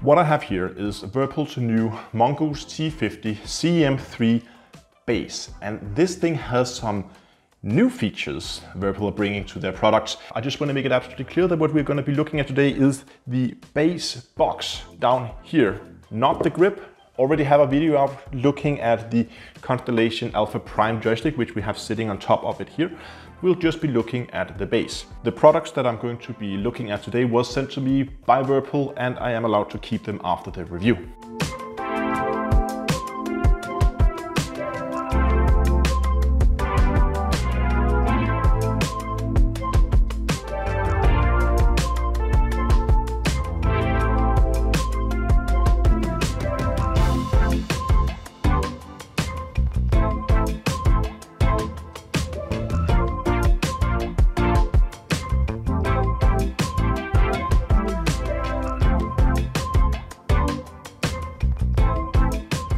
What I have here is Virpil's new Mongoos T50 CM3 base, and this thing has some new features Virpil are bringing to their products. I just want to make it absolutely clear that what we're going to be looking at today is the base box down here, not the grip. Already have a video out looking at the Constellation Alpha Prime joystick, which we have sitting on top of it here. We'll just be looking at the base. The products that I'm going to be looking at today was sent to me by Virpil, and I am allowed to keep them after the review.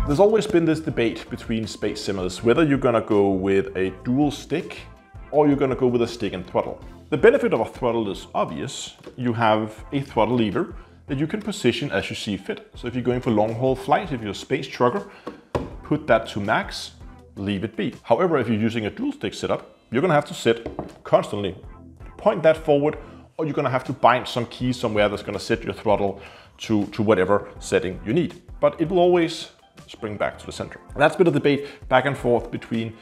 There's always been this debate between space simmers, whether you're gonna go with a dual stick or you're gonna go with a stick and throttle. The benefit of a throttle is obvious. You have a throttle lever that you can position as you see fit. So if you're going for long haul flight, if you're a space trucker, put that to max, leave it be. However, if you're using a dual stick setup, you're gonna have to sit constantly, point that forward, or you're gonna have to bind some keys somewhere that's gonna set your throttle to whatever setting you need. But it will always spring back to the center. And that's been a debate back and forth between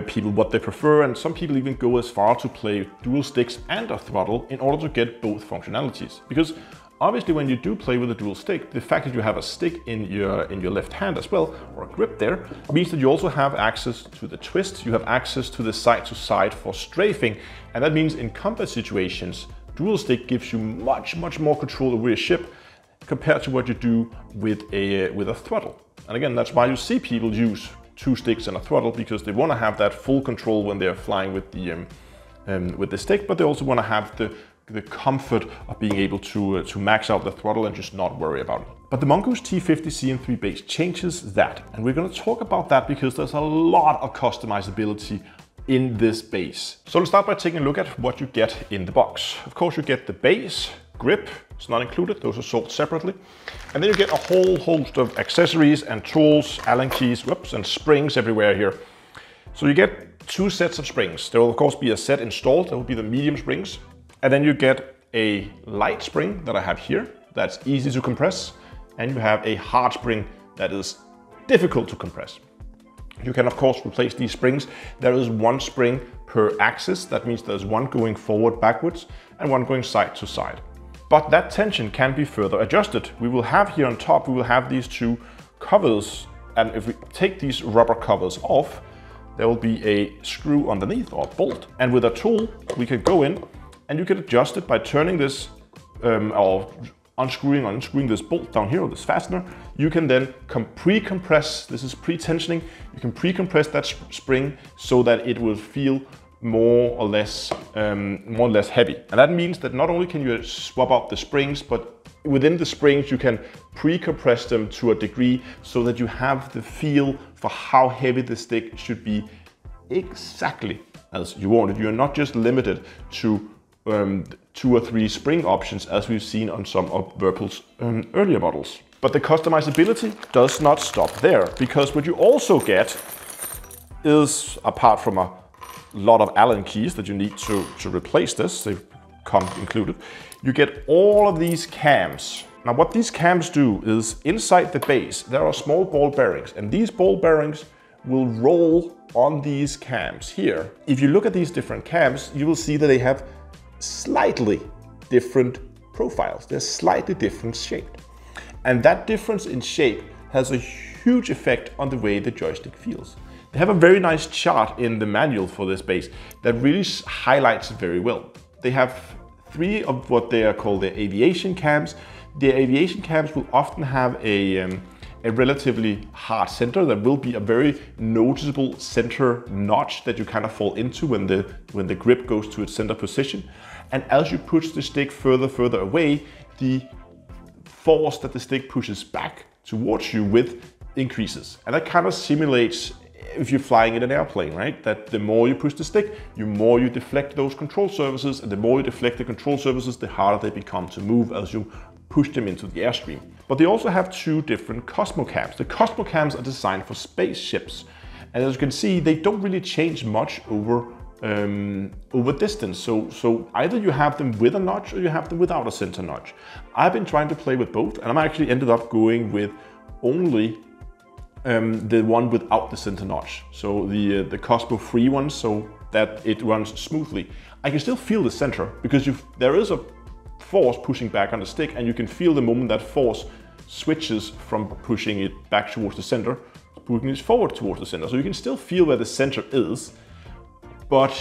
people what they prefer, and some people even go as far to play dual sticks and a throttle in order to get both functionalities. Because obviously when you do play with a dual stick, the fact that you have a stick in your left hand as well, or a grip there, means that you also have access to the twist, you have access to the side to side for strafing, and that means in combat situations, dual stick gives you much more control over your ship compared to what you do with a throttle. And again, that's why you see people use two sticks and a throttle, because they want to have that full control when they're flying with the stick, but they also want to have the comfort of being able to max out the throttle and just not worry about it. But the Mongoos T50 CM3 base changes that, and we're going to talk about that because there's a lot of customizability in this base. So let's start by taking a look at what you get in the box. Of course, you get the base, grip, it's not included, those are sold separately. And then you get a whole host of accessories and tools, Allen keys, and springs everywhere here. So you get two sets of springs. There will of course be a set installed, that will be the medium springs. And then you get a light spring that I have here, that's easy to compress. And you have a hard spring that is difficult to compress. You can of course replace these springs. There is one spring per axis. That means there's one going forward backwards and one going side to side. But that tension can be further adjusted. We will have here on top, we will have these two covers. And if we take these rubber covers off, there will be a screw underneath or bolt. And with a tool, we can go in and you can adjust it by turning this or unscrewing this bolt down here, or this fastener. You can then pre-compress, this is pre-tensioning, you can pre-compress that spring so that it will feel more or less heavy. And that means that not only can you swap out the springs, but within the springs you can pre-compress them to a degree so that you have the feel for how heavy the stick should be exactly as you want it. You're not just limited to 2 or 3 spring options as we've seen on some of Virpil's earlier models. But the customizability does not stop there, because what you also get is, apart from a lot of Allen keys that you need to replace this, they come included, you get all of these cams. Now what these cams do is, inside the base there are small ball bearings, and these ball bearings will roll on these cams here. If you look at these different cams, you will see that they have slightly different profiles. They're slightly different shaped. And that difference in shape has a huge effect on the way the joystick feels. They have a very nice chart in the manual for this base that really highlights it very well. They have 3 of what they are called the aviation cams. The aviation cams will often have a relatively hard center. There will be a very noticeable center notch that you kind of fall into when the grip goes to its center position. And as you push the stick further away, the force that the stick pushes back towards you with increases. And that kind of simulates if you're flying in an airplane, right? That the more you push the stick, the more you deflect those control surfaces, and the more you deflect the control surfaces, the harder they become to move as you push them into the airstream. But they also have two different Cosmocams. The Cosmocams are designed for spaceships. And as you can see, they don't really change much over distance. So either you have them with a notch or you have them without a center notch. I've been trying to play with both, and I'm actually ended up going with only the one without the center notch. So the Cosmo free one, so that it runs smoothly. I can still feel the center because there is a force pushing back on the stick, and you can feel the moment that force switches from pushing it back towards the center, pushing it forward towards the center. So you can still feel where the center is, but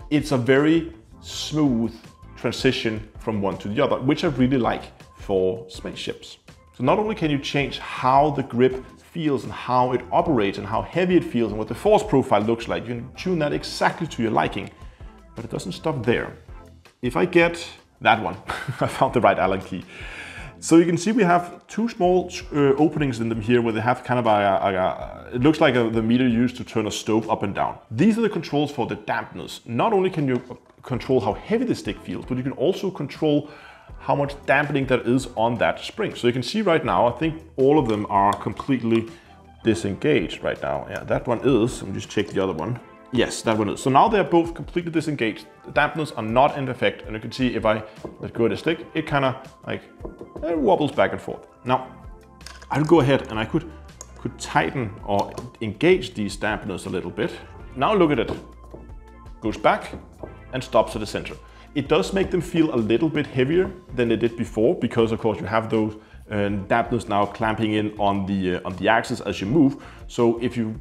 it's a very smooth transition from one to the other, which I really like for spaceships. So not only can you change how the grip feels and how it operates and how heavy it feels and what the force profile looks like, you can tune that exactly to your liking, but it doesn't stop there. If I get that one, I found the right Allen key. So you can see we have two small openings in them here where they have kind of it looks like the meter used to turn a stove up and down. These are the controls for the dampeners. Not only can you control how heavy the stick feels, but you can also control how much dampening there is on that spring. So you can see right now, I think all of them are completely disengaged right now. Yeah, that one is. Let me just check the other one. Yes, that one is. So now they're both completely disengaged. The dampeners are not in effect, and you can see if I let go of the stick, it kind of like it wobbles back and forth. Now, I'll go ahead and I could tighten or engage these dampeners a little bit. Now look at it. Goes back and stops at the center. It does make them feel a little bit heavier than they did before, because of course you have those dampeners now clamping in on the axis as you move. So if you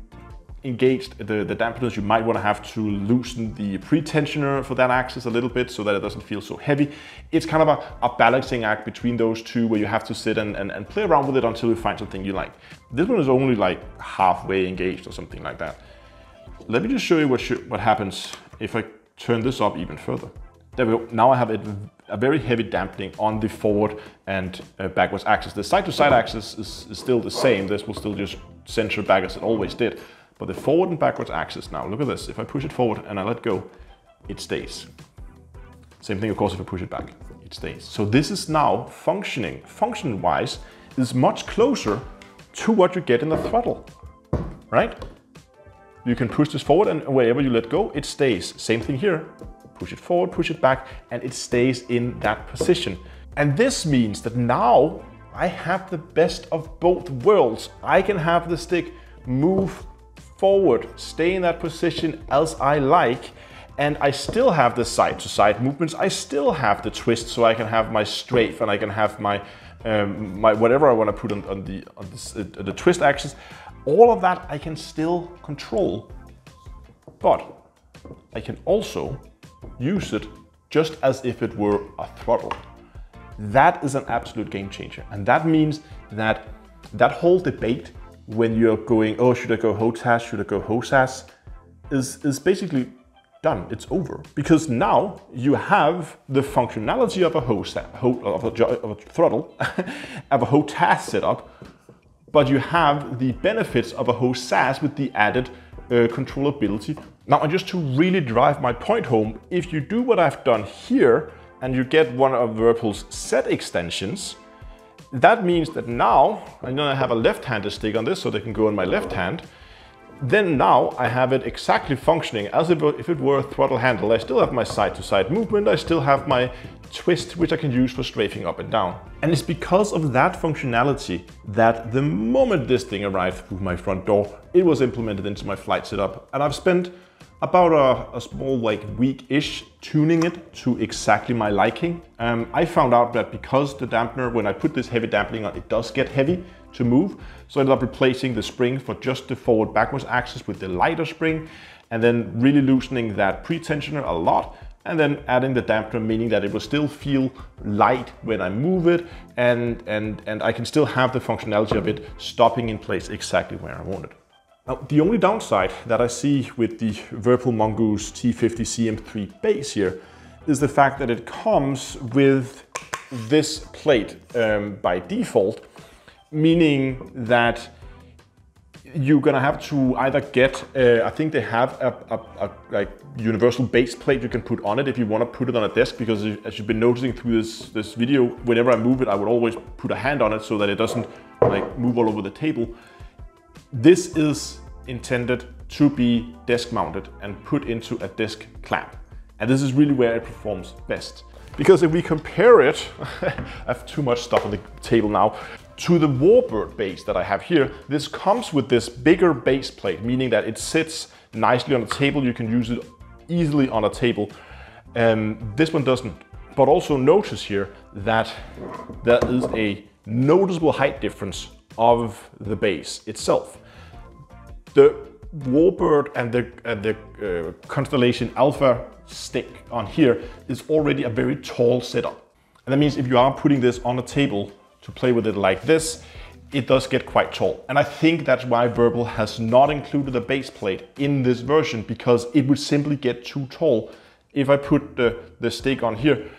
engaged the dampeners, you might want to have to loosen the pre-tensioner for that axis a little bit so that it doesn't feel so heavy. It's kind of a balancing act between those two where you have to sit and play around with it until you find something you like. This one is only like halfway engaged or something like that. Let me just show you what happens if I turn this up even further. There we go. Now I have a very heavy dampening on the forward and backwards axis. The side-to-side axis is still the same. This will still just center back as it always did. But the forward and backwards axis now, look at this. If I push it forward and I let go, it stays. Same thing, of course, if I push it back, it stays. So this is now functioning, function-wise, is much closer to what you get in the throttle, right? You can push this forward and wherever you let go, it stays. Same thing here. Push it forward, push it back, and it stays in that position. And this means that now I have the best of both worlds. I can have the stick move forward, stay in that position as I like, and I still have the side-to-side movements. I still have the twist, so I can have my strafe and I can have my whatever I want to put on the twist axis. All of that I can still control, but I can also use it just as if it were a throttle. That is an absolute game changer, and that means that that whole debate when you're going, oh, should I go HOTAS, should I go HOSAS, is basically done. It's over. Because now you have the functionality of a of a throttle, of a HOTAS setup, but you have the benefits of a HOSAS with the added controllability. Now, and just to really drive my point home, if you do what I've done here, and you get one of Virpil's set extensions, that means that now, I'm gonna have a left-handed stick on this so they can go on my left hand. Then now I have it exactly functioning as if it were a throttle handle. I still have my side-to-side movement, I still have my twist, which I can use for strafing up and down. And it's because of that functionality that the moment this thing arrived through my front door, it was implemented into my flight setup. And I've spent about a small week-ish tuning it to exactly my liking. I found out that because the dampener, when I put this heavy dampening on, it does get heavy to move. So I ended up replacing the spring for just the forward-backwards axis with the lighter spring, and then really loosening that pre-tensioner a lot, and then adding the dampener, meaning that it will still feel light when I move it, and I can still have the functionality of it stopping in place exactly where I want it. Now, the only downside that I see with the Virpil Mongoos T50 CM3 base here is the fact that it comes with this plate by default, meaning that you're gonna have to either get, I think they have a like universal base plate you can put on it if you want to put it on a desk, because as you've been noticing through this video, whenever I move it, I would always put a hand on it so that it doesn't like move all over the table. This is intended to be desk mounted and put into a desk clamp. And this is really where it performs best. Because if we compare it, I have too much stuff on the table now, to the Warbird base that I have here, this comes with this bigger base plate, meaning that it sits nicely on the table. You can use it easily on a table. This one doesn't. But also notice here that there is a noticeable height difference of the base itself. The Warbird and the Constellation Alpha stick on here is already a very tall setup. And that means if you are putting this on a table to play with it like this, it does get quite tall. And I think that's why Virpil has not included a base plate in this version, because it would simply get too tall. If I put the stick on here,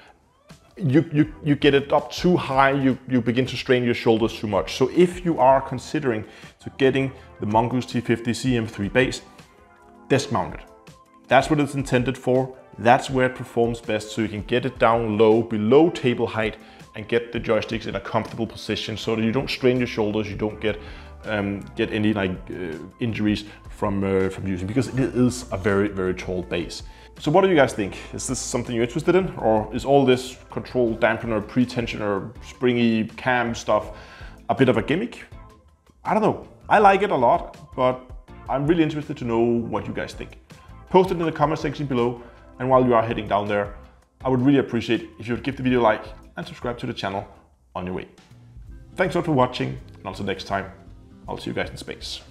you get it up too high, you begin to strain your shoulders too much. So if you are considering getting the Mongoos T50 CM3 base, desk mounted. That's what it's intended for. That's where it performs best, so you can get it down low, below table height, and get the joysticks in a comfortable position so that you don't strain your shoulders, you don't get any like injuries from using, because it is a very, very tall base. So what do you guys think? Is this something you're interested in, or is all this control dampener, pre-tensioner, springy cam stuff a bit of a gimmick? I don't know. I like it a lot, but I'm really interested to know what you guys think. Post it in the comment section below, and while you are heading down there, I would really appreciate if you would give the video a like and subscribe to the channel on your way. Thanks a lot for watching, and until next time, I'll see you guys in space.